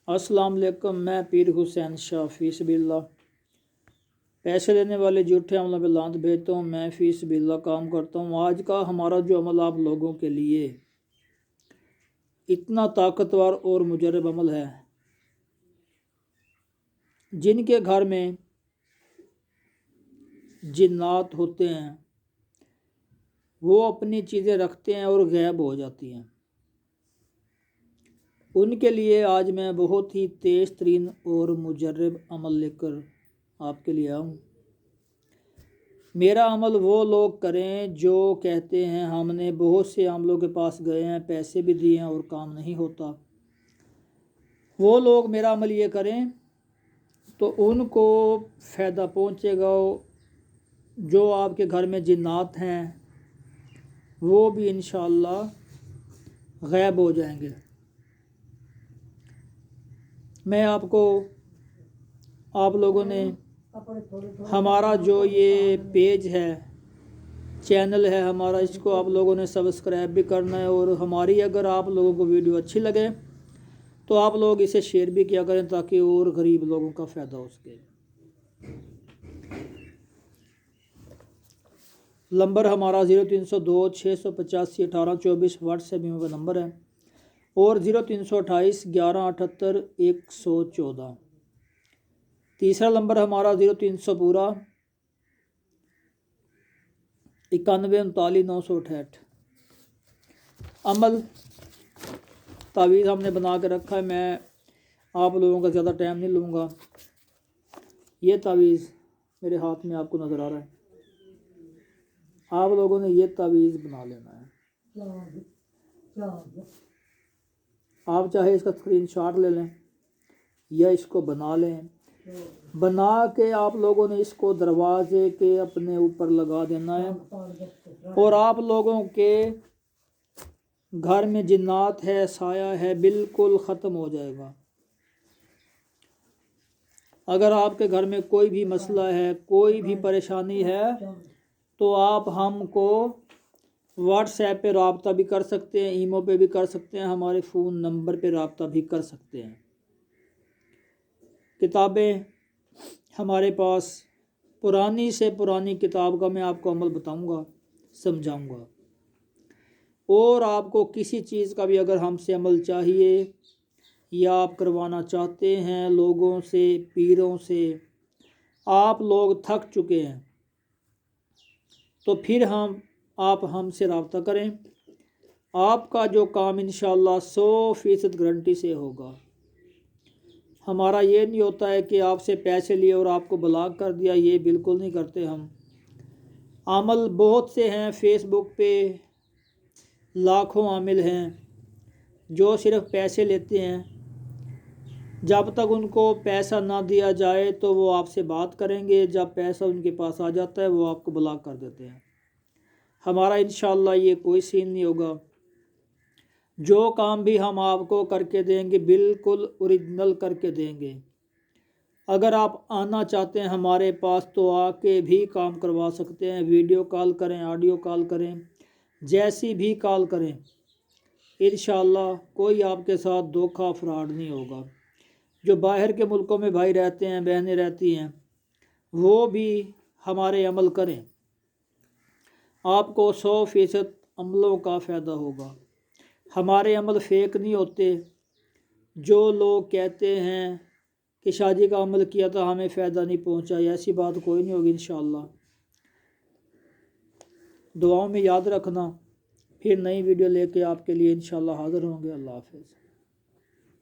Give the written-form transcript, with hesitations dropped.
अस्सलाम वालेकुम। मैं पीर हुसैन शाह फी सबिल्लाह पैसे लेने वाले झूठे अमलों पे लांत भेजता हूँ। मैं फी सबिल्लाह काम करता हूँ। आज का हमारा जो अमल आप लोगों के लिए इतना ताकतवर और मुजरब अमल है, जिनके घर में जिन्नात होते हैं वो अपनी चीज़ें रखते हैं और गायब हो जाती हैं। उनके लिए आज मैं बहुत ही तेज़ तरीन और मुजरब अमल लेकर आपके लिए आऊँ। मेरा अमल वो लोग करें जो कहते हैं हमने बहुत से अमलों के पास गए हैं, पैसे भी दिए हैं और काम नहीं होता। वो लोग मेरा अमल ये करें तो उनको फ़ायदा पहुँचेगा। जो आपके घर में जिन्नात हैं वो भी इंशाअल्लाह गायब हो जाएंगे। मैं आपको आप लोगों ने हमारा जो ये पेज है, चैनल है हमारा, इसको आप लोगों ने सब्सक्राइब भी करना है। और हमारी अगर आप लोगों को वीडियो अच्छी लगे तो आप लोग इसे शेयर भी किया करें ताकि और गरीब लोगों का फ़ायदा हो सके। नंबर हमारा 0302 685 1824 व्हाट्सएप में नंबर है, और 0328 1178 114। तीसरा नंबर हमारा 0300 पूरा 91 39 968। अमल तावीज़ हमने बना के रखा है। मैं आप लोगों का ज़्यादा टाइम नहीं लूँगा। ये तावीज़ मेरे हाथ में आपको नज़र आ रहा है। आप लोगों ने ये तावीज़ बना लेना है। आप चाहे इसका स्क्रीनशॉट ले लें या इसको बना लें। बना के आप लोगों ने इसको दरवाजे के अपने ऊपर लगा देना है, और आप लोगों के घर में जिन्नात है, साया है, बिल्कुल ख़त्म हो जाएगा। अगर आपके घर में कोई भी मसला है, कोई भी परेशानी है, तो आप हमको व्हाट्सएप पे रब्ता भी कर सकते हैं, ईमो पे भी कर सकते हैं, हमारे फ़ोन नंबर पे रब्ता भी कर सकते हैं। किताबें हमारे पास पुरानी से पुरानी किताब का मैं आपको अमल बताऊंगा, समझाऊंगा। और आपको किसी चीज़ का भी अगर हमसे अमल चाहिए या आप करवाना चाहते हैं लोगों से, पीरों से, आप लोग थक चुके हैं, तो फिर आप हमसे रब्ता करें। आपका जो काम इंशाअल्लाह 100% गारंटी से होगा। हमारा ये नहीं होता है कि आपसे पैसे लिए और आपको ब्लॉक कर दिया, ये बिल्कुल नहीं करते हम। आमिल बहुत से हैं, फेसबुक पे लाखों आमिल हैं जो सिर्फ पैसे लेते हैं। जब तक उनको पैसा ना दिया जाए तो वो आपसे बात करेंगे, जब पैसा उनके पास आ जाता है वो आपको ब्लॉक कर देते हैं। हमारा इंशाअल्लाह ये कोई सीन नहीं होगा। जो काम भी हम आपको करके देंगे बिल्कुल ओरिजिनल करके देंगे। अगर आप आना चाहते हैं हमारे पास तो आके भी काम करवा सकते हैं। वीडियो कॉल करें, ऑडियो कॉल करें, जैसी भी कॉल करें, इंशाअल्लाह कोई आपके साथ धोखा फ्रॉड नहीं होगा। जो बाहर के मुल्कों में भाई रहते हैं, बहनें रहती हैं, वो भी हमारे अमल करें। आपको 100% अमलों का फ़ायदा होगा। हमारे अमल फ़ेक नहीं होते। जो लोग कहते हैं कि शादी का अमल किया था हमें फ़ायदा नहीं पहुंचा, ऐसी बात कोई नहीं होगी इंशाअल्लाह। दुआओं में याद रखना। फिर नई वीडियो लेके आपके लिए इंशाअल्लाह हाज़िर होंगे। अल्लाह हाफ़िज़।